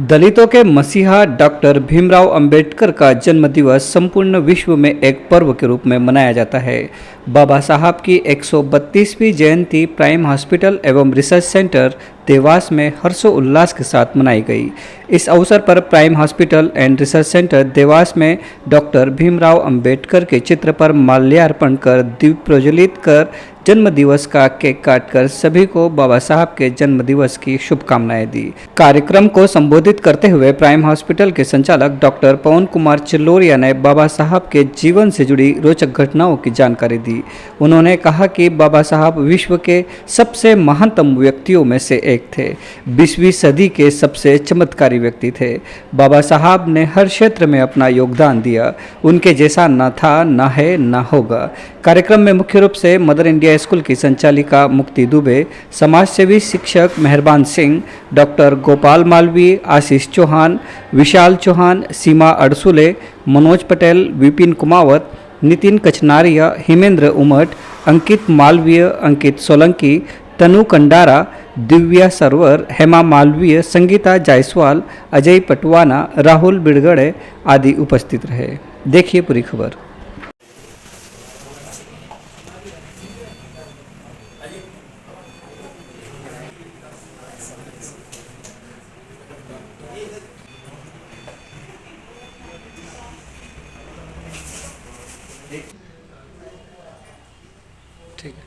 दलितों के मसीहा डॉक्टर भीमराव अंबेडकर का जन्मदिवस संपूर्ण विश्व में एक पर्व के रूप में मनाया जाता है। बाबा साहब की 132वीं जयंती प्राइम हॉस्पिटल एवं रिसर्च सेंटर देवास में हर्षोल्लास के साथ मनाई गई। इस अवसर पर prime hospital and research centre Dewas में डॉक्टर भीमराव अंबेडकर के चित्र पर माल्यार्पण कर दीप प्रज्वलित कर जन्म दिवस का केक काटकर सभी को बाबा साहब के जन्म दिवस की शुभकामनाएं दी। कार्यक्रम को संबोधित करते हुए प्राइम हॉस्पिटल के संचालक डॉक्टर पवन कुमार चिल्लोरिया ने बाबा साहब के जीवन से जुड़ी रोचक घटनाओं की जानकारी दी। उन्होंने कहा कि बाबा साहब विश्व के सबसे महानतम व्यक्तियों में से एक थे। 20वीं सदी के सबसे चमत्कारी व्यक्ति थे। बाबा साहब ने हर क्षेत्र में अपना योगदान दिया। उनके जैसा न था, न है, न होगा। कार्यक्रम में मुख्य रूप से मदर इंडिया स्कूल की संचालिका मुक्ति दुबे, समाजसेवी शिक्षक मेहरबान सिंह, डॉक्टर गोपाल मालवीय, आशीष चौहान, विशाल चौहान, सीमा अड़सुले, मनोज पटेल, विपिन कुमावत, नितिन कचनारिया, हिमेंद्र उमट, अंकित मालवीय, अंकित सोलंकी, तनु कंडारा, दिव्या सरवर, हेमा मालवीय, संगीता जायसवाल, अजय पटवाना, राहुल बिड़गड़े आदि उपस्थित रहे। देखिए पूरी खबर। ठीक है।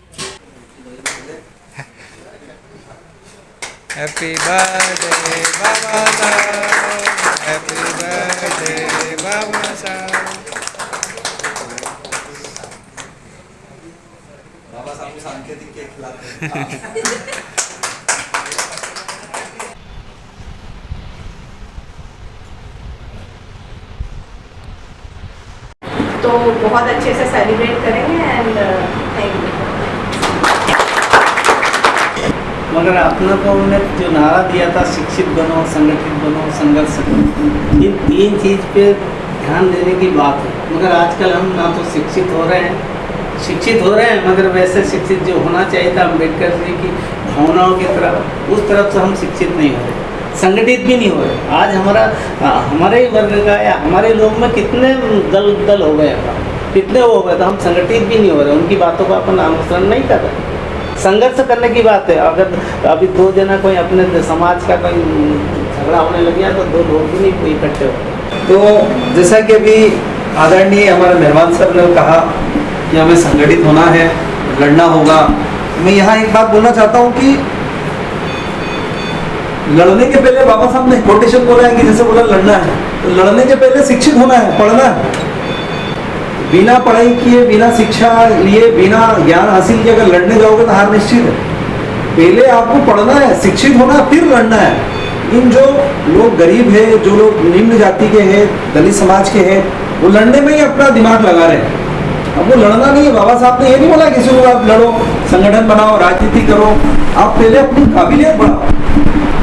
हैप्पी बर्थडे बाबा साहब, हैप्पी बर्थडे बाबा साहब। बाबा साहब सांकेतिक केक खिलाते हैं। तो बहुत अच्छे से सेलिब्रेट करेंगे एंड थैंक यू। मगर अपना को उन्होंने जो नारा दिया था, शिक्षित बनो, संगठित बनो, संघर्ष करो, इन तीन चीज़ पे ध्यान देने की बात है। मगर आजकल हम ना तो शिक्षित हो रहे हैं मगर वैसे शिक्षित जो होना चाहिए था अम्बेडकर जी की भावनाओं की तरफ, उस तरफ से हम शिक्षित नहीं हो रहे, संगठित भी नहीं हो रहे। आज हमारे ही वर्ग का या हमारे लोग में कितने दल हो गए, कितने हो गए, तो हम संगठित भी नहीं हो रहे, उनकी बातों का अपन अनुसरण नहीं कर रहे। संघर्ष करने की बात है। अगर अभी दो जना कोई अपने समाज का कोई झगड़ा होने लग गया तो दो लोग भी नहीं कोई इकट्ठे हो। तो जैसा कि अभी आदरणीय हमारे मेहरबान साहब ने कहा कि हमें संगठित होना है, लड़ना होगा। मैं यहाँ एक बात बोलना चाहता हूँ कि लड़ने के पहले बाबा साहब ने कोटेशन बोला है कि जैसे बोला लड़ना है, तो लड़ने के पहले शिक्षित होना है, पढ़ना है। बिना पढ़ाई किए, बिना शिक्षा लिए, बिना ज्ञान हासिल किए अगर लड़ने जाओगे तो हार निश्चित है। पहले आपको पढ़ना है, शिक्षित होना, फिर लड़ना है। इन जो लोग गरीब है, जो लोग निम्न जाति के हैं, दलित समाज के हैं, वो लड़ने में ही अपना दिमाग लगा रहे हैं। अब वो लड़ना नहीं है। बाबा साहब ने ये नहीं बोला किसी को आप लड़ो, संगठन बनाओ, राजनीति करो। आप पहले अपनी काबिलियत बढ़ाओ,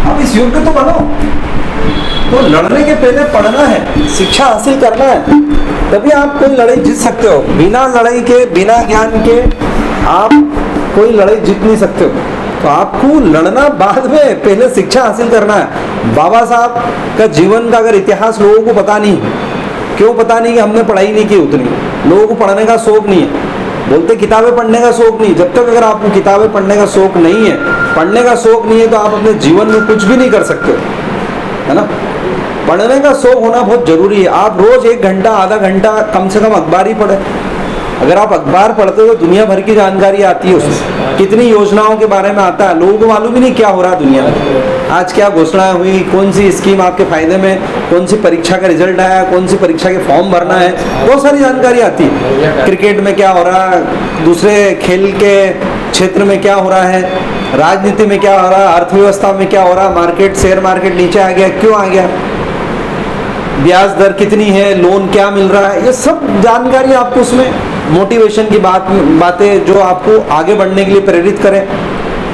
आप इस योग्य तो बनो। तो लड़ने के पहले पढ़ना है, शिक्षा हासिल करना है, तभी आप कोई लड़ाई जीत सकते हो। बिना लड़ाई के, बिना ज्ञान के आप कोई लड़ाई जीत नहीं सकते हो। तो आपको लड़ना बाद में, पहले शिक्षा हासिल करना है। बाबा साहब का जीवन का अगर इतिहास लोगों को पता नहीं, क्यों पता नहीं कि हमने पढ़ाई नहीं की उतनी। लोगों को पढ़ने का शौक नहीं है, बोलते किताबें पढ़ने का शौक नहीं। जब तक अगर आपको किताबें पढ़ने का शौक नहीं है, पढ़ने का शौक नहीं है, तो आप अपने जीवन में कुछ भी नहीं कर सकते, है ना। पढ़ने का शौक होना बहुत जरूरी है। आप रोज 1 घंटा, आधा घंटा कम से कम अखबार ही पढ़े। अगर आप अखबार पढ़ते हो तो दुनिया भर की जानकारी आती है उसमें, कितनी योजनाओं के बारे में आता है। लोगों को मालूम ही नहीं क्या हो रहा है दुनिया में, आज क्या घोषणाएं हुई, कौन सी स्कीम आपके फायदे में, कौन सी परीक्षा का रिजल्ट आया, कौन सी परीक्षा के फॉर्म भरना है, बहुत सारी जानकारी आती है। क्रिकेट में क्या हो रहा है, दूसरे खेल के क्षेत्र में क्या हो रहा है, राजनीति में क्या हो रहा है, अर्थव्यवस्था में क्या हो रहा है, मार्केट, शेयर मार्केट नीचे आ गया, क्यों आ गया, ब्याज दर कितनी है, लोन क्या मिल रहा है, ये सब जानकारी आपको उसमें मोटिवेशन की बातें जो आपको आगे बढ़ने के लिए प्रेरित करें।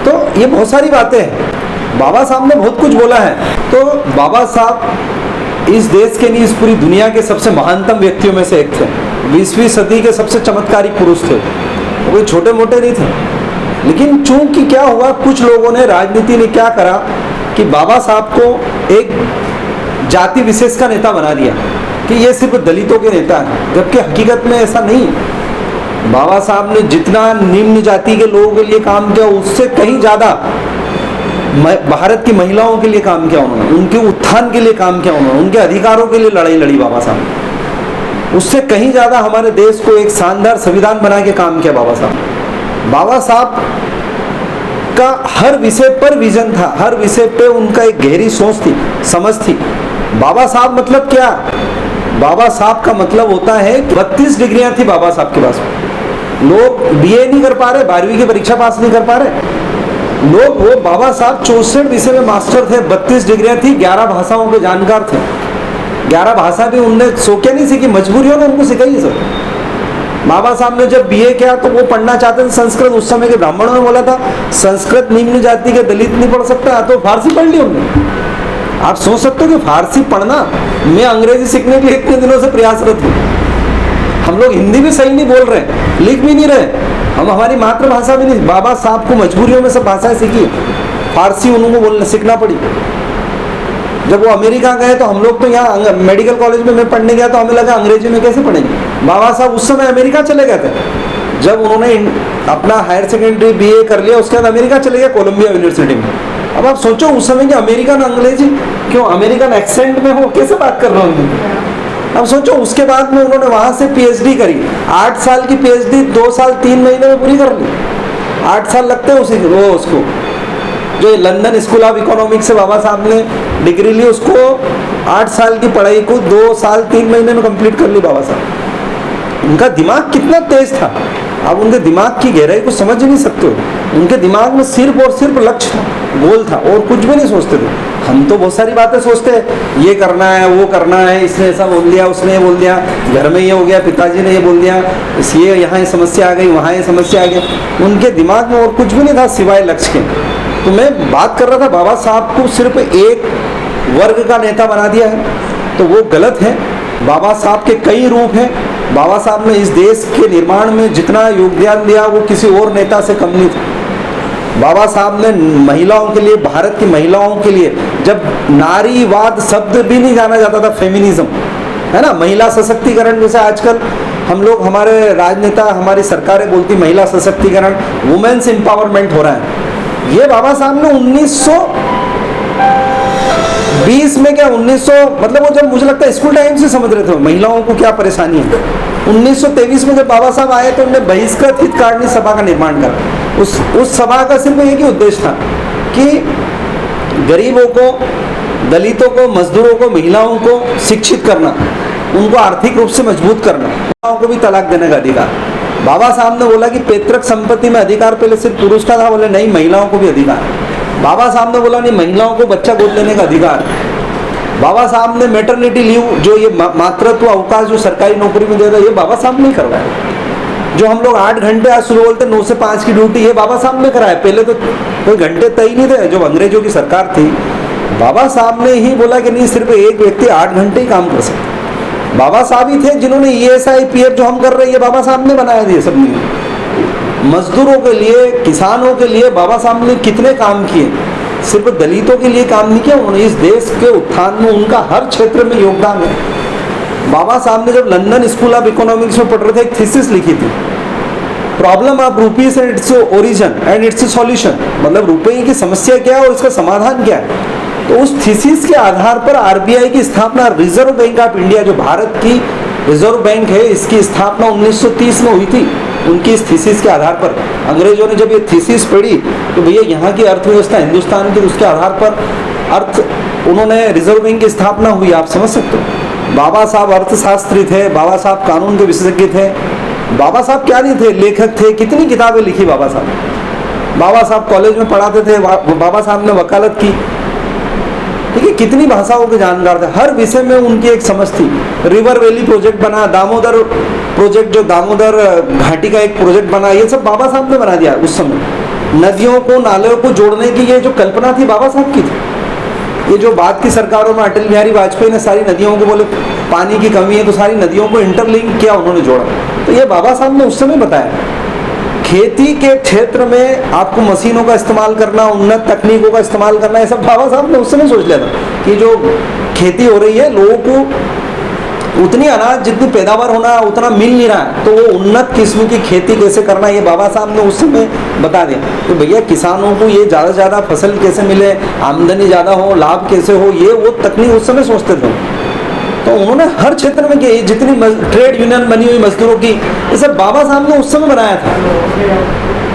तो ये बहुत सारी बातें हैं। बाबा साहब ने बहुत कुछ बोला है। तो बाबा साहब इस देश के नहीं, इस पूरी दुनिया के सबसे महानतम व्यक्तियों में से एक थे। 20वीं सदी के सबसे चमत्कारी पुरुष थे, वो छोटे मोटे नहीं थे। लेकिन चूंकि क्या हुआ, कुछ लोगों ने, राजनीति ने क्या करा कि बाबा साहब को एक जाति विशेष का नेता बना दिया कि ये सिर्फ दलितों के नेता हैं, जबकि हकीकत में ऐसा नहीं है। बाबा साहब ने जितना निम्न जाति के लोगों के लिए काम किया उससे कहीं ज़्यादा भारत की महिलाओं के लिए काम किया उन्होंने, उनके उत्थान के लिए काम किया उन्होंने, उनके अधिकारों के लिए लड़ाई लड़ी बाबा साहब। उससे कहीं ज़्यादा हमारे देश को एक शानदार संविधान बना के काम किया बाबा साहब। बाबा साहब का हर विषय पर विजन था, हर विषय पे उनका एक गहरी सोच थी, समझ थी। बाबा साहब मतलब क्या? बाबा साहब का मतलब होता है 32 डिग्रियां थी बाबा साहब के पास। लोग बीए नहीं कर पा रहे, 12वीं की परीक्षा पास नहीं कर पा रहे लोग, वो बाबा साहब 64 विषय में मास्टर थे, 32 डिग्रियां थी, 11 भाषाओं के जानकार थे। 11 भाषा भी उनने सो क्या नहीं सीखी, मजबूरियों ने उनको सिखाई सब। बाबा साहब ने जब बीए किया तो वो पढ़ना चाहते थे संस्कृत। उस समय के ब्राह्मणों ने बोला था संस्कृत निम्न जाति के दलित नहीं पढ़ सकता, तो फारसी पढ़ ली उन्होंने। आप सोच सकते हो कि फारसी पढ़ना, मैं अंग्रेजी सीखने के लिए इतने दिनों से प्रयासरत हूँ। हम लोग हिंदी भी सही नहीं बोल रहे, लिख भी नहीं रहे, हम हमारी मातृभाषा भी नहीं। बाबा साहब को मजबूरियों में सब भाषाएं सीखी, फारसी उनको बोलना सीखना पड़ी। जब वो अमेरिका गए तो हम लोग तो यहाँ मेडिकल कॉलेज में मैं पढ़ने गया तो हमें लगा अंग्रेजी में कैसे पढ़ेंगे। बाबा साहब उस समय अमेरिका चले गए थे, जब उन्होंने अपना हायर सेकेंडरी बीए कर लिया उसके बाद अमेरिका चले गए कोलंबिया यूनिवर्सिटी में। अब आप सोचो उस समय की अमेरिकन अंग्रेजी, क्यों अमेरिकन एक्सेंट में हो, कैसे बात कर रहे होंगे। अब सोचो उसके बाद में उन्होंने वहाँ से पीएचडी करी, 8 साल की पीएचडी 2 साल 3 महीने में पूरी कर ली। 8 साल लगते हैं उसी वो उसको, जो लंदन स्कूल ऑफ इकोनॉमिक्स से बाबा साहब ने डिग्री ली, उसको 8 साल की पढ़ाई को 2 साल 3 महीने में कंप्लीट कर ली बाबा साहब। उनका दिमाग कितना तेज था, आप उनके दिमाग की गहराई को समझ नहीं सकते हो। उनके दिमाग में सिर्फ और सिर्फ लक्ष्य था, गोल था, और कुछ भी नहीं सोचते थे। हम तो बहुत सारी बातें सोचते हैं, ये करना है, वो करना है, इसने ऐसा बोल दिया, उसने ये बोल दिया, घर में ये हो गया, पिताजी ने ये बोल दिया, ये यहाँ ये समस्या आ गई, वहाँ ये समस्या आ गई। उनके दिमाग में और कुछ भी नहीं था सिवाय लक्ष्य के। तो मैं बात कर रहा था बाबा साहब को सिर्फ एक वर्ग का नेता बना दिया है, तो वो गलत है। बाबा साहब के कई रूप हैं। बाबा साहब ने इस देश के निर्माण में जितना योगदान दिया वो किसी और नेता से कम नहीं था। बाबा साहब ने महिलाओं के लिए, भारत की महिलाओं के लिए, जब नारीवाद शब्द भी नहीं जाना जाता था, फेमिनिज्म है ना, महिला सशक्तिकरण, जैसे आजकल हम लोग, हमारे राजनेता, हमारी सरकारें बोलती महिला सशक्तिकरण, वुमेन्स एम्पावरमेंट हो रहा है। ये बाबा साहब ने 1920 में क्या 1900 मतलब वो जब मुझे लगता है स्कूल टाइम से समझ रहे थे महिलाओं को क्या परेशानी है। 1923 में जब बाबा साहब आए तो उन्होंने बहिष्कृत हितकारिणी सभा का निर्माण करा। उस सभा का सिर्फ एक ही उद्देश्य था कि गरीबों को, दलितों को, मजदूरों को, महिलाओं को शिक्षित करना, उनको आर्थिक रूप से मजबूत करना, महिलाओं को भी तलाक देने का अधिकार। बाबा साहब ने बोला कि पैतृक संपत्ति में अधिकार पहले सिर्फ पुरुष का था, बोले नहीं महिलाओं को भी अधिकार। बाबा साहब ने बोला नहीं महिलाओं को बच्चा गोद लेने का अधिकार। बाबा साहब ने मैटरनिटी लीव, जो ये मातृत्व अवकाश जो सरकारी नौकरी में देता है, ये बाबा साहब ने करवाया। जो हम लोग 8 घंटे आज सुबह बोलते 9 से 5 की ड्यूटी, ये बाबा साहब ने कराया। पहले तो कोई घंटे तय नहीं थे, जब अंग्रेजों की सरकार थी बाबा साहब ने ही बोला कि नहीं सिर्फ एक व्यक्ति 8 घंटे ही काम कर सकता। बाबा साहब ही थे जिन्होंने ESI PF जो हम कर रहे हैं ये बाबा साहब ने बनाया दिए सब नियम। मजदूरों के लिए, किसानों के लिए बाबा साहब ने कितने काम किए, सिर्फ दलितों के लिए काम नहीं किया उन्होंने, इस देश के उत्थान में उनका हर क्षेत्र में योगदान है। बाबा साहब ने जब लंदन स्कूल ऑफ इकोनॉमिक्स में पढ़ रहे थे एक थीसिस लिखी थी, problem of rupees and its origin and it's solution, मतलब रुपये की समस्या क्या है और इसका समाधान क्या है। तो उस थीसिस के आधार पर RBI की स्थापना, रिजर्व बैंक ऑफ इंडिया जो भारत की रिजर्व बैंक है, इसकी स्थापना 1930 में हुई थी। उनकी इस थीसिस के आधार पर अंग्रेजों ने जब ये थीसिस पढ़ी तो भैया यहाँ की अर्थव्यवस्था हिंदुस्तान की, उसके आधार पर उन्होंने रिजर्व बैंक की स्थापना हुई। आप समझ सकते हो, बाबा साहब अर्थशास्त्री थे, बाबा साहब कानून के विशेषज्ञ थे, बाबा साहब क्या नहीं थे, लेखक थे। कितनी किताबें लिखी बाबा साहब। बाबा साहब कॉलेज में पढ़ाते थे, बाबा साहब ने वकालत की, ठीक है, कितनी भाषाओं के जानकार थे, हर विषय में उनकी एक समझ थी। रिवर वैली प्रोजेक्ट बना, दामोदर प्रोजेक्ट जो दामोदर घाटी का एक प्रोजेक्ट बना, ये सब बाबा साहब ने बना दिया उस समय। नदियों को, नालों को जोड़ने की ये जो कल्पना थी बाबा साहब की थी। ये जो बाद की सरकारों में अटल बिहारी वाजपेयी ने सारी नदियों को, बोले पानी की कमी है तो सारी नदियों को इंटरलिंक किया, उन्होंने जोड़ा, तो ये बाबा साहब ने उस समय बताया। खेती के क्षेत्र में आपको मशीनों का इस्तेमाल करना, उन्नत तकनीकों का इस्तेमाल करना, ये सब बाबा साहब ने उस समय सोच लिया था कि जो खेती हो रही है, लोगों को उतनी अनाज जितनी पैदावार होना उतना मिल नहीं रहा है, तो वो उन्नत किस्म की खेती कैसे करना, ये बाबा साहब ने उस समय बता दिया कि भैया किसानों को ये ज़्यादा से ज़्यादा फसल कैसे मिले, आमदनी ज़्यादा हो, लाभ कैसे हो, ये वो तकनीक उस समय सोचते थे। तो उन्होंने हर क्षेत्र में की जितनी ट्रेड यूनियन बनी हुई मजदूरों की, ये सब बाबा साहब ने उस समय बनाया था।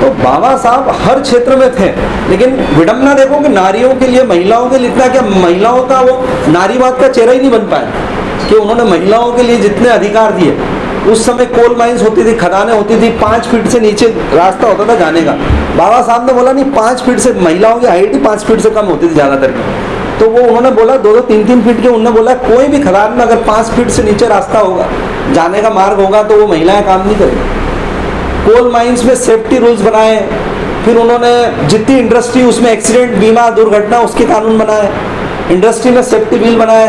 तो बाबा साहब हर क्षेत्र में थे, लेकिन विडम्बना देखो कि नारियों के लिए, महिलाओं के लिए इतना क्या, महिलाओं का वो नारीवाद का चेहरा ही नहीं बन पाया कि उन्होंने महिलाओं के लिए जितने अधिकार दिए। उस समय कोल माइंस होती थी, खदानें होती थी, 5 फीट से नीचे रास्ता होता था जाने का। बाबा साहब ने बोला नहीं, 5 फीट से, महिलाओं की हाइट ही 5 फीट से कम होती थी ज़्यादातर की, तो वो उन्होंने बोला 2-2, 3-3 फीट के, उन्होंने बोला कोई भी खदान में अगर 5 फीट से नीचे रास्ता होगा, जाने का मार्ग होगा, तो वो महिलाएं काम नहीं करेंगी। कोल माइंस में सेफ्टी रूल्स बनाए, फिर उन्होंने जितनी इंडस्ट्री उसमें एक्सीडेंट बीमा दुर्घटना उसके कानून बनाए, इंडस्ट्री में सेफ्टी बिल बनाए।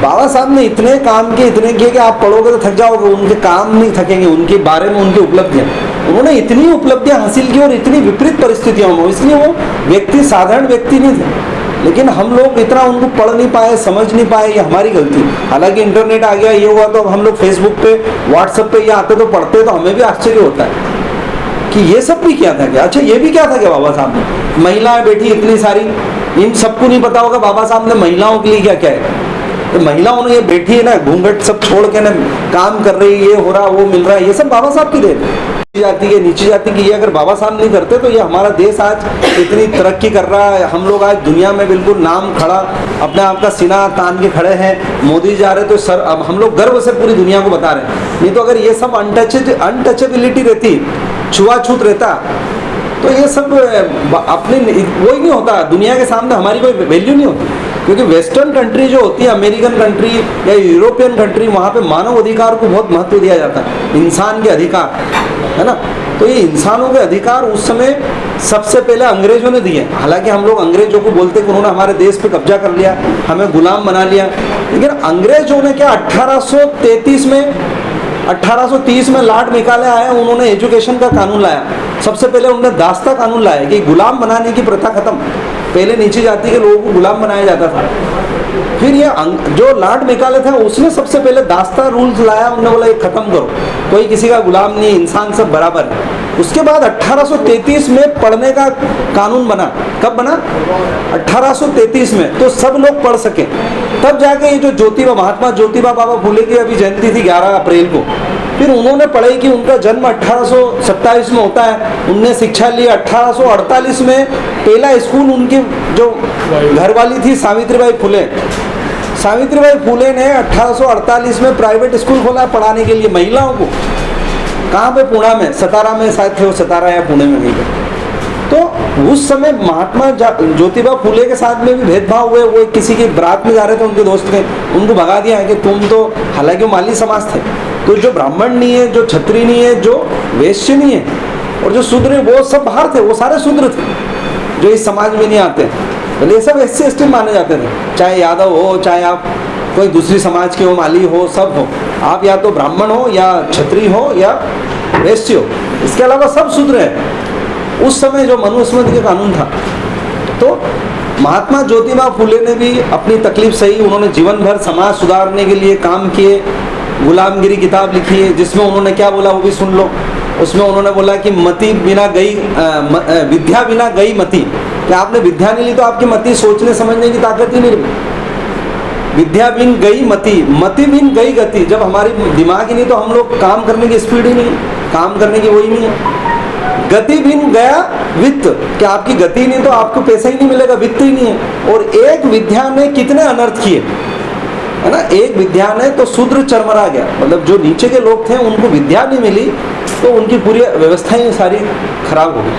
बाबा साहब ने इतने काम किए, इतने किए कि आप पढ़ोगे तो थक जाओगे, उनके काम नहीं थकेंगे, उनके बारे में उनकी उपलब्धियाँ, उन्होंने इतनी उपलब्धियाँ हासिल की और इतनी विपरीत परिस्थितियों में, इसलिए वो व्यक्ति साधारण व्यक्ति नहीं थे। लेकिन हम लोग इतना उनको पढ़ नहीं पाए, समझ नहीं पाए, ये हमारी गलती। हालांकि इंटरनेट आ गया, ये हुआ, तो हम लोग फेसबुक पे, व्हाट्सएप पे ये आते तो पढ़ते, तो हमें भी आश्चर्य होता है कि ये सब भी क्या था क्या, अच्छा ये भी क्या था क्या बाबा साहब ने, महिलाएं बैठी इतनी सारी, इन सबको नहीं पता होगा बाबा साहब ने महिलाओं के लिए क्या क्या है। तो महिलाओं ने ये बैठी है ना, घूंघट सब छोड़ के ना काम कर रही है, ये हो रहा वो मिल रहा है, ये सब बाबा साहब की देन है। जाति है, नीची जाति की, ये अगर बाबा साहब नहीं करते तो ये हमारा देश आज इतनी तरक्की कर रहा है, हम लोग आज दुनिया में बिल्कुल नाम खड़ा, अपने आप का सीना तान के खड़े हैं। मोदी जा रहे तो सर, अब हम लोग गर्व से पूरी दुनिया को बता रहे हैं। नहीं तो अगर ये सब अनटचेबिलिटी रहती, छुआछूत रहता, तो ये सब अपने वही नहीं होता, दुनिया के सामने हमारी कोई वैल्यू नहीं होती। क्योंकि वेस्टर्न कंट्री जो होती है, अमेरिकन कंट्री या यूरोपियन कंट्री, वहाँ पे मानव अधिकार को बहुत महत्व दिया जाता है, इंसान के अधिकार, है ना। तो ये इंसानों के अधिकार उस समय सबसे पहले अंग्रेजों ने दिए। हालांकि हम लोग अंग्रेजों को बोलते कि उन्होंने हमारे देश पे कब्जा कर लिया, हमें गुलाम बना लिया, लेकिन अंग्रेजों ने क्या 1830 में लॉर्ड मेकाले आए, उन्होंने एजुकेशन का कानून लाया। सबसे पहले उन्होंने दास्ता कानून लाया कि गुलाम बनाने की प्रथा खत्म, पहले नीची जाति के लोगों को गुलाम बनाया जाता था। फिर ये जो लॉर्ड मेकाले थे उसने सबसे पहले दास्ता रूल्स लाया, उन्होंने बोला ये खत्म करो, कोई किसी का गुलाम नहीं, इंसान सब बराबर है। उसके बाद 1833 में पढ़ने का कानून बना। कब बना? 1833 में, तो सब लोग पढ़ सके। तब जाके ये जो महात्मा ज्योतिबा बाबा फुले की अभी जयंती थी 11 अप्रैल को, फिर उन्होंने पढ़ाई की, उनका जन्म 1827 में होता है, उनने शिक्षा ली। 1848 में पहला स्कूल उनकी जो घरवाली थी सावित्रीबाई फुले ने 1848 में प्राइवेट स्कूल खोला पढ़ाने के लिए महिलाओं को। कहाँ पे? पुणे में, सतारा में शायद थे वो, सतारा या पुणे में, कहीं पे। तो उस समय महात्मा ज्योतिबा फुले के साथ में भी भेदभाव हुए। वो किसी की बारात में जा रहे थे, उनके दोस्त ने उनको भगा दिया है कि तुम तो, हालांकि वो माली समाज थे, तो जो ब्राह्मण नहीं है, जो क्षत्रिय नहीं है, जो वैश्य नहीं है और जो शूद्र है, वो सब बाहर थे, वो सारे शूद्र थे जो इस समाज में नहीं आते। भले ये सब SC/ST माने जाते थे, चाहे यादव हो, चाहे आप कोई दूसरी समाज के हो, माली हो, सब हो, आप या तो ब्राह्मण हो या क्षत्रिय हो या वैश्य हो, इसके अलावा सब शूद्र है। उस समय जो मनुस्मृति के कानून था, तो महात्मा ज्योतिबा फुले ने भी अपनी तकलीफ सही, उन्होंने जीवन भर समाज सुधारने के लिए काम किए। गुलामगिरी किताब लिखी है, जिसमें उन्होंने क्या बोला वो भी सुन लो। उसमें उन्होंने बोला कि मति बिना गई, विद्या बिना गई मति, कि आपने विद्या नहीं ली तो आपकी मति सोचने समझने की ताकत ही नहीं रही। विद्या बिन गई मति, मति बिन गई गति। जब हमारी दिमाग ही नहीं तो हम लोग काम करने की स्पीड ही नहीं, काम करने की वही नहीं है। गति बिन गया वित्त, कि आपकी गति नहीं तो आपको पैसा ही नहीं मिलेगा, वित्त ही नहीं है। और एक विद्या ने कितने अनर्थ किए, है ना। एक विद्या ने तो शूद्र चरमरा गया, मतलब जो नीचे के लोग थे उनको विद्या नहीं मिली तो उनकी पूरी व्यवस्था ही सारी खराब हो गई।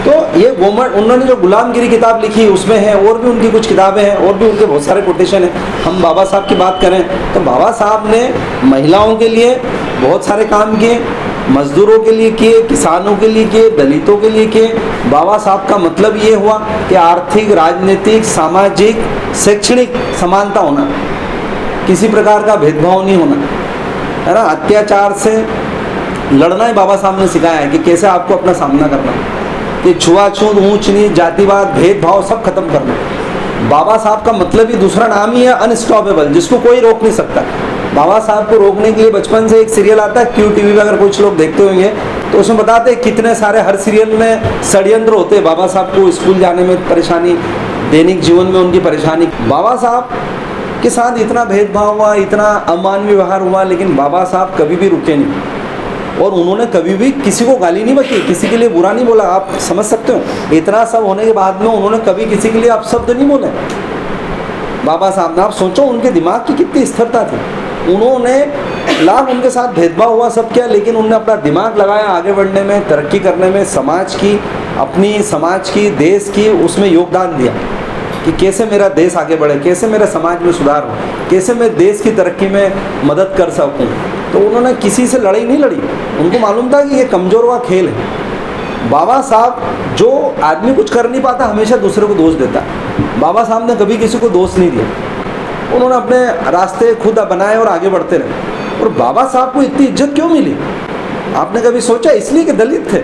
तो ये गवर्नमेंट, उन्होंने जो गुलामगिरी किताब लिखी उसमें है, और भी उनकी कुछ किताबें हैं, और भी उनके बहुत सारे कोटेशन हैं। हम बाबा साहब की बात करें तो बाबा साहब ने महिलाओं के लिए बहुत सारे काम किए, मजदूरों के लिए किए, किसानों के लिए किए, दलितों के लिए किए। बाबा साहब का मतलब ये हुआ कि आर्थिक, राजनीतिक, सामाजिक, शैक्षणिक समानता होना, किसी प्रकार का भेदभाव नहीं होना, है ना। अत्याचार से लड़ना ही बाबा साहब ने सिखाया है कि कैसे आपको अपना सामना करना, कि छुआछूत, ऊंच नीच, जातिवाद, भेदभाव सब खत्म करना। बाबा साहब का मतलब ही दूसरा नाम ही है अनस्टॉपेबल, जिसको कोई रोक नहीं सकता। बाबा साहब को रोकने के लिए बचपन से एक सीरियल आता है क्यू टीवी पे, अगर कुछ लोग देखते होंगे तो उसमें बताते हैं कितने सारे हर सीरियल में षड्यंत्र होते हैं बाबा साहब को स्कूल जाने में परेशानी, दैनिक जीवन में उनकी परेशानी। बाबा साहब के साथ इतना भेदभाव हुआ, इतना अमानवीय व्यवहार हुआ, लेकिन बाबा साहब कभी भी रुके नहीं और उन्होंने कभी भी किसी को गाली नहीं बकी, किसी के लिए बुरा नहीं बोला। आप समझ सकते हो इतना सब होने के बाद में उन्होंने कभी किसी के लिए अपशब्द नहीं बोले बाबा साहब ने। आप सोचो उनके दिमाग की कितनी स्थिरता थी। उन्होंने लाख उनके साथ भेदभाव हुआ सब क्या, लेकिन उन्होंने अपना दिमाग लगाया आगे बढ़ने में, तरक्की करने में, समाज की, अपनी समाज की, देश की, उसमें योगदान दिया कि कैसे मेरा देश आगे बढ़े, कैसे मेरे समाज में सुधार हो, कैसे मैं देश की तरक्की में मदद कर सकूं। तो उन्होंने किसी से लड़ाई नहीं लड़ी, उनको मालूम था कि ये कमज़ोर का खेल है। बाबा साहब, जो आदमी कुछ कर नहीं पाता हमेशा दूसरे को दोष देता, बाबा साहब ने कभी किसी को दोष नहीं दिया। उन्होंने अपने रास्ते खुद बनाए और आगे बढ़ते रहे। और बाबा साहब को इतनी इज्जत क्यों मिली? आपने कभी सोचा इसलिए कि दलित थे,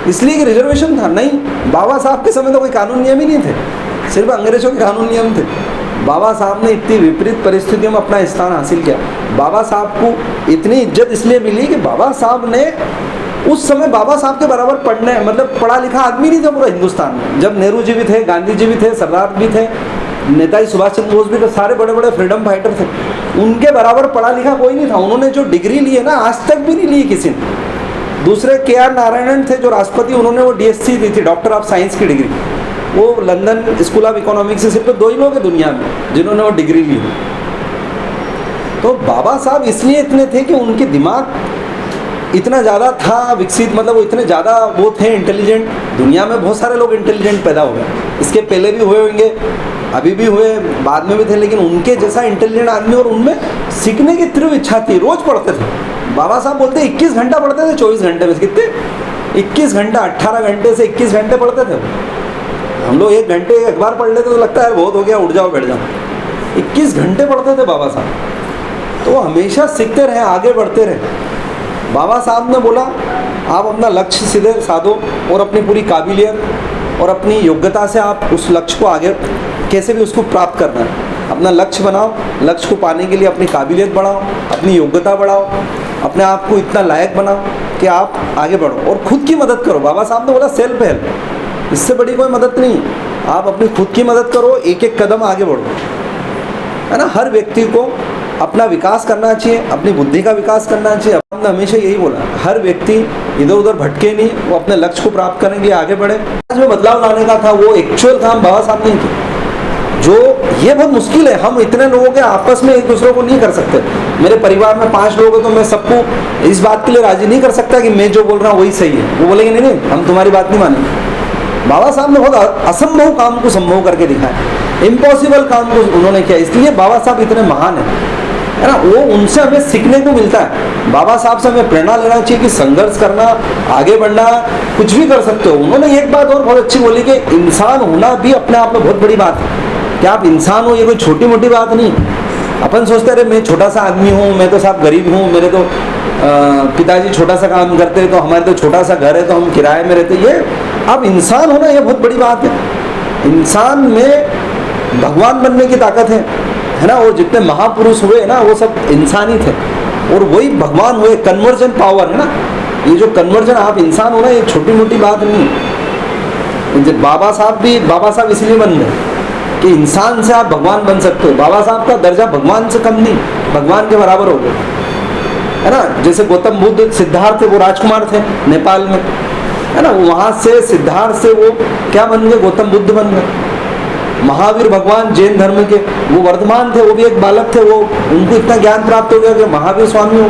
इसलिए कि रिजर्वेशन था? नहीं, बाबा साहब के समय तो कोई कानून नियम ही नहीं थे, सिर्फ अंग्रेजों के कानून नियम थे। बाबा साहब ने इतनी विपरीत परिस्थितियों में अपना स्थान हासिल किया। बाबा साहब को इतनी इज्जत इसलिए मिली कि बाबा साहब ने उस समय बाबा साहब के बराबर पढ़ने, मतलब पढ़ा लिखा आदमी नहीं था पूरा हिंदुस्तान में। जब नेहरू जी भी थे, गांधी जी भी थे, सरदार भी थे, नेताजी सुभाष चंद्र बोस भी थे, सारे बड़े बड़े फ्रीडम फाइटर थे, उनके बराबर पढ़ा लिखा कोई नहीं था। उन्होंने जो डिग्री ली है ना, आज तक भी नहीं ली किसी ने। दूसरे KR नारायणन थे जो राष्ट्रपति, उन्होंने वो DSc दी थी, डॉक्टर ऑफ साइंस की डिग्री। वो लंदन स्कूल ऑफ इकोनॉमिक्स से सिर्फ 2 ही लोग हैं दुनिया में जिन्होंने वो डिग्री ली। तो बाबा साहब इसलिए इतने थे कि उनके दिमाग इतना ज़्यादा था विकसित, मतलब वो इतने ज़्यादा वो थे इंटेलिजेंट। दुनिया में बहुत सारे लोग इंटेलिजेंट पैदा हो गए, इसके पहले भी हुए होंगे, अभी भी हुए, बाद में भी थे, लेकिन उनके जैसा इंटेलिजेंट आदमी और उनमें सीखने की तीव्र इच्छा थी। रोज़ पढ़ते थे। बाबा साहब बोलते 21 घंटा पढ़ते थे 24 घंटे में। कितने? 21 घंटा, 18 घंटे से 21 घंटे पढ़ते थे। हम लोग 1 घंटे अखबार पढ़ लेते तो लगता है बहुत हो गया, उठ जाओ बैठ जाओ। 21 घंटे पढ़ते थे बाबा साहब। तो हमेशा सीखते रहे, आगे बढ़ते रहे। बाबा साहब ने बोला आप अपना लक्ष्य सीधे साधो और अपनी पूरी काबिलियत और अपनी योग्यता से आप उस लक्ष्य को आगे कैसे भी उसको प्राप्त करना है। अपना लक्ष्य बनाओ, लक्ष्य को पाने के लिए अपनी काबिलियत बढ़ाओ, अपनी योग्यता बढ़ाओ, अपने आप को इतना लायक बनाओ कि आप आगे बढ़ो और खुद की मदद करो। बाबा साहब ने बोला सेल्फ हेल्प, इससे बड़ी कोई मदद नहीं। आप अपनी खुद की मदद करो, एक एक कदम आगे बढ़ो, है ना। हर व्यक्ति को अपना विकास करना चाहिए, अपनी बुद्धि का विकास करना चाहिए। हमने हमेशा यही बोला, हर व्यक्ति इधर उधर भटके नहीं, वो अपने लक्ष्य को प्राप्त करने के लिए आगे बढ़े। आज में बदलाव लाने का था, वो एक्चुअल काम बाबा साहब ने किया। जो ये बहुत मुश्किल है, हम इतने लोगों के आपस में एक दूसरे को नहीं कर सकते। मेरे परिवार में 5 लोग हैं तो मैं सबको इस बात के लिए राजी नहीं कर सकता कि मैं जो बोल रहा हूँ वही सही है। वो बोलेंगे नहीं नहीं, हम तुम्हारी बात नहीं मानेंगे। बाबा साहब ने बहुत असंभव काम को संभव करके दिखाया, इम्पॉसिबल काम को उन्होंने किया। इसलिए बाबा साहब इतने महान है ना। वो उनसे हमें सीखने को मिलता है। बाबा साहब से हमें प्रेरणा लेना चाहिए कि संघर्ष करना, आगे बढ़ना, कुछ भी कर सकते हो। उन्होंने एक बात और बहुत अच्छी बोली कि इंसान होना भी अपने आप में बहुत बड़ी बात है। कि आप इंसान हो, ये कोई छोटी मोटी बात नहीं। अपन सोचते अरे मैं छोटा सा आदमी हूँ, मैं तो साहब गरीब हूँ, मेरे तो पिताजी छोटा सा काम करते हैं, तो हमारे तो छोटा सा घर है, तो हम किराए में रहते। ये आप इंसान होना ये बहुत बड़ी बात है। इंसान में भगवान बनने की ताकत है ना। और जितने महापुरुष हुए ना वो सब इंसान ही थे और वही भगवान हुए। कन्वर्जन पावर है ना, ये जो कन्वर्जन, आप इंसान होना ये छोटी मोटी बात नहीं है। बाबा साहब इसलिए बन गए कि इंसान से आप भगवान बन सकते हो। बाबा साहब का दर्जा भगवान से कम नहीं, भगवान के बराबर हो गया, है ना। जैसे गौतम बुद्ध, सिद्धार्थ थे, वो राजकुमार थे नेपाल में, है ना। वहाँ से सिद्धार्थ से वो क्या बन गए? गौतम बुद्ध बन गए। महावीर भगवान जैन धर्म के, वो वर्धमान थे, वो भी एक बालक थे, वो उनको इतना ज्ञान प्राप्त हो गया कि महावीर स्वामी हो।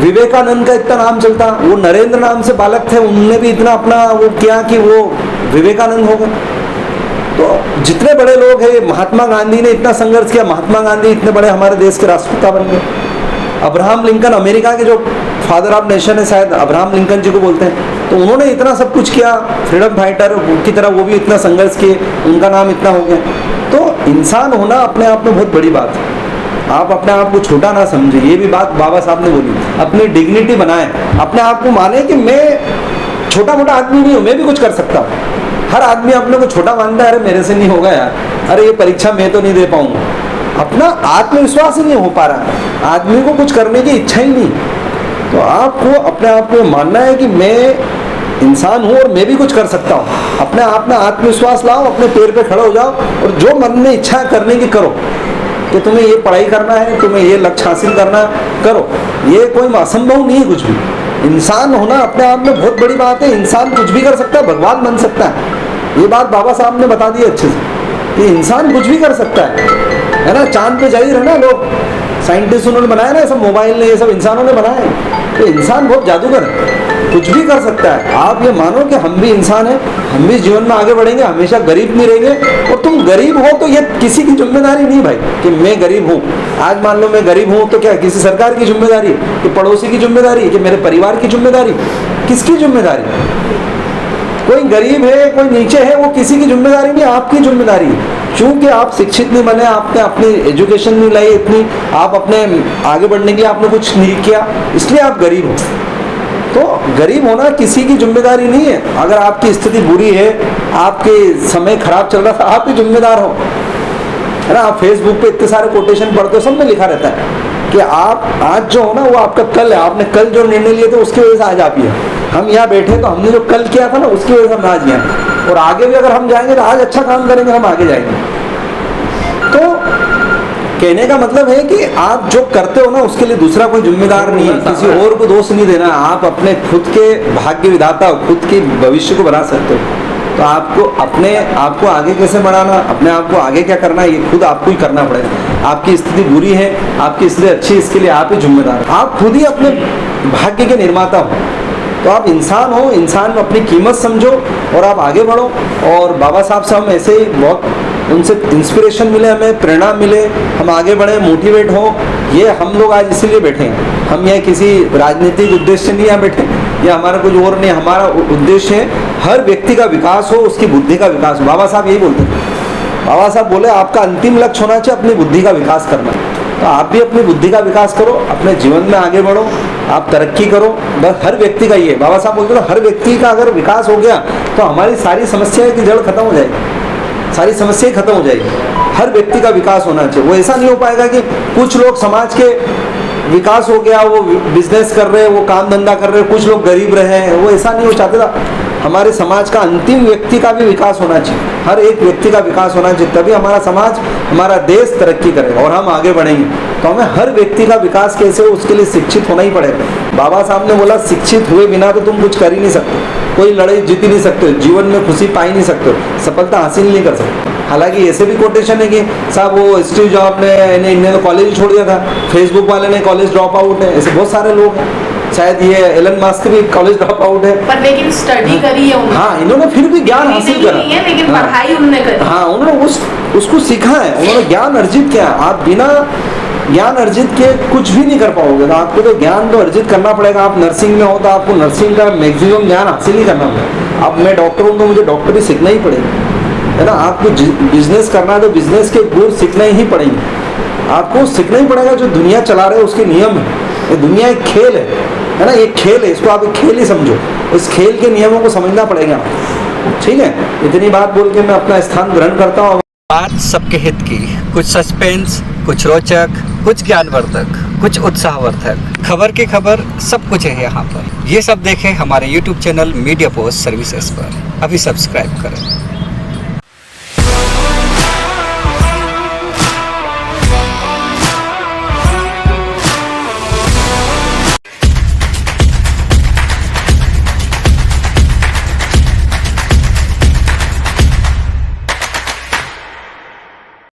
विवेकानंद का इतना नाम चलता, वो नरेंद्र नाम से बालक थे, उनने भी इतना अपना वो किया कि वो विवेकानंद हो गए। तो जितने बड़े लोग हैं, महात्मा गांधी ने इतना संघर्ष किया, महात्मा गांधी इतने बड़े हमारे देश के राष्ट्रपिता बन गए। अब्राहम लिंकन, अमेरिका के जो फादर ऑफ नेशन है, शायद अब्राहम लिंकन जी को बोलते हैं, तो उन्होंने इतना सब कुछ किया, फ्रीडम फाइटर की तरह वो भी इतना संघर्ष किए, उनका नाम इतना हो गया। तो इंसान होना अपने आप में बहुत बड़ी बात है। आप अपने आप को छोटा ना समझे, ये भी बात बाबा साहब ने बोली। अपनी डिग्निटी बनाए, अपने आप को माने कि मैं छोटा मोटा आदमी नहीं हूँ, मैं भी कुछ कर सकता हूँ। हर आदमी अपने को छोटा मानता है, अरे मेरे से नहीं होगा यार, अरे ये परीक्षा मैं तो नहीं दे पाऊंगा। अपना आत्मविश्वास ही नहीं हो पा रहा, आदमी को कुछ करने की इच्छा ही नहीं। तो आपको अपने आप में मानना है कि मैं इंसान हूँ और मैं भी कुछ कर सकता हूँ। अपने आप में आत्मविश्वास लाओ, अपने पैर पे खड़े हो जाओ और जो मन में इच्छा करने की करो, कि तुम्हें ये पढ़ाई करना है, तुम्हें ये लक्ष्य हासिल करना, करो। ये कोई असंभव नहीं है कुछ भी। इंसान होना अपने आप में बहुत बड़ी बात है। इंसान कुछ भी कर सकता है, भगवान बन सकता है। ये बात बाबा साहब ने बता दी अच्छे से कि इंसान कुछ भी कर सकता है ना। चांद पे जा ही रहे ना लोग, साइंटिस्ट उन्होंने बनाया ना, ये सब मोबाइल ने, ये सब इंसानों ने बनाया है। तो इंसान बहुत जादूगर है, कुछ भी कर सकता है। आप ये मानो कि हम भी इंसान हैं, हम भी जीवन में आगे बढ़ेंगे, हमेशा गरीब नहीं रहेंगे। और तुम गरीब हो तो ये किसी की जिम्मेदारी नहीं भाई कि मैं गरीब हूँ। आज मान लो मैं गरीब हूँ तो क्या किसी सरकार की जिम्मेदारी, कि पड़ोसी की जिम्मेदारी, कि मेरे परिवार की जिम्मेदारी? किसकी जिम्मेदारी? कोई गरीब है, कोई नीचे है, वो किसी की जिम्मेदारी नहीं, आपकी जिम्मेदारी है। क्योंकि आप शिक्षित नहीं बने, आपने अपनी एजुकेशन नहीं लाई इतनी, आप अपने आगे बढ़ने के लिए आपने कुछ नहीं किया, इसलिए आप गरीब हो। तो गरीब होना किसी की जिम्मेदारी नहीं है। अगर आपकी स्थिति बुरी है, आपके समय खराब चल रहा था, आप ही जिम्मेदार हो, है ना। आप फेसबुक पे इतने सारे कोटेशन पढ़ते हो, सब में लिखा रहता है कि आप आज जो हो ना वो आपका कल है। आपने कल जो निर्णय लिए थे उसकी वजह से आज आप ही हैं। हम यहाँ बैठे तो हमने जो कल किया था ना उसकी वजह से हम आज यहाँ हैं। और आगे भी अगर हम जाएंगे तो आज अच्छा काम करेंगे, हम आगे जाएंगे। तो कहने का मतलब है कि आप जो करते हो ना उसके लिए दूसरा कोई जिम्मेदार नहीं है, किसी और को दोष नहीं देना। आप अपने खुद के भाग्य विधाता हो, खुद के भविष्य को बना सकते हो। तो आपको अपने आप को आगे कैसे बढ़ाना, अपने आप को आगे क्या करना है, ये खुद आपको ही करना पड़ेगा। आपकी स्थिति बुरी है, आपकी स्थिति अच्छी है, इसके लिए आप ही जिम्मेदार हो। आप खुद ही अपने भाग्य के निर्माता हो। तो आप इंसान हो, इंसान में अपनी कीमत समझो और आप आगे बढ़ो। और बाबा साहब से हम ऐसे ही बहुत उनसे इंस्पिरेशन मिले, हमें प्रेरणा मिले, हम आगे बढ़े, मोटिवेट हो। ये हम लोग आज इसीलिए बैठे हैं। हम यहाँ किसी राजनीतिक उद्देश्य नहीं यहाँ बैठे, या हमारा कुछ और नहीं। हमारा उद्देश्य है हर व्यक्ति का विकास हो, उसकी बुद्धि का विकास हो। बाबा साहब यही बोलते हैं। बाबा साहब बोले आपका अंतिम लक्ष्य होना चाहिए अपनी बुद्धि का विकास करना। तो आप भी अपनी बुद्धि का विकास करो, अपने जीवन में आगे बढ़ो, आप तरक्की करो। बस हर व्यक्ति का ये, बाबा साहब बोलते हैं हर व्यक्ति का अगर विकास हो गया तो हमारी सारी समस्याएं की जड़ खत्म हो जाएगी, सारी समस्याएं खत्म हो जाएगी। हर व्यक्ति का विकास होना चाहिए। वो ऐसा नहीं हो पाएगा कि कुछ लोग समाज के विकास हो गया, वो बिजनेस कर रहे हैं, वो काम धंधा कर रहे हैं, कुछ लोग गरीब रहे हैं, वो ऐसा नहीं हो चाहते था। हमारे समाज का अंतिम व्यक्ति का भी विकास होना चाहिए, हर एक व्यक्ति का विकास होना चाहिए, तभी हमारा समाज, हमारा देश तरक्की करेगा और हम आगे बढ़ेंगे। तो हमें हर व्यक्ति का विकास कैसे हो उसके लिए शिक्षित होना ही पड़ेगा। बाबा साहब ने बोला शिक्षित हुए बिना तो तुम कुछ कर ही नहीं सकते, कोई लड़ाई जीत ही नहीं सकते, जीवन में खुशी पा ही नहीं सकते, सफलता हासिल नहीं कर सकते। हालांकि ऐसे भी कोटेशन है कि साहब वो स्टीव जॉब ने इन्हें तो कॉलेज छोड़ दिया था, फेसबुक वाले ने कॉलेज ड्रॉप आउट है, ऐसे बहुत सारे लोग हैं। शायद ये एलन मस्क भी कॉलेज ड्रॉप आउट है, पर लेकिन स्टडी करी है उन्होंने। हाँ, इन्होंने फिर भी ज्ञान हासिल करा नहीं है, लेकिन हाँ, पढ़ाई उन्होंने करी। हाँ, उन्होंने उसको सीखा है, उन्होंने ज्ञान अर्जित किया। आप बिना ज्ञान अर्जित किए कुछ भी नहीं कर पाओगे। तो आपको तो ज्ञान तो अर्जित करना पड़ेगा। आप नर्सिंग में हो तो आपको नर्सिंग का मैक्सिमम ज्ञान हासिल ही करना पड़ेगा। अब मैं डॉक्टर हूँ तो मुझे डॉक्टरी सीखना ही पड़ेगा, है ना। आपको बिजनेस करना है तो बिजनेस के गुण सीखने ही पड़ेंगे। आपको सीखना ही पड़ेगा जो दुनिया चला रहे हैं उसके नियम है। ये दुनिया एक खेल है ना, एक खेल है, इसको आप एक खेल ही समझो। इस खेल के नियमों को समझना पड़ेगा, ठीक है। इतनी बात बोल के मैं अपना स्थान ग्रहण करता हूँ। बात सबके हित की, कुछ सस्पेंस, कुछ रोचक, कुछ ज्ञानवर्धक, कुछ उत्साहवर्धक, खबर की खबर, सब कुछ है यहाँ पर। ये सब देखें हमारे YouTube channel media post services पर। अभी सब्सक्राइब करें।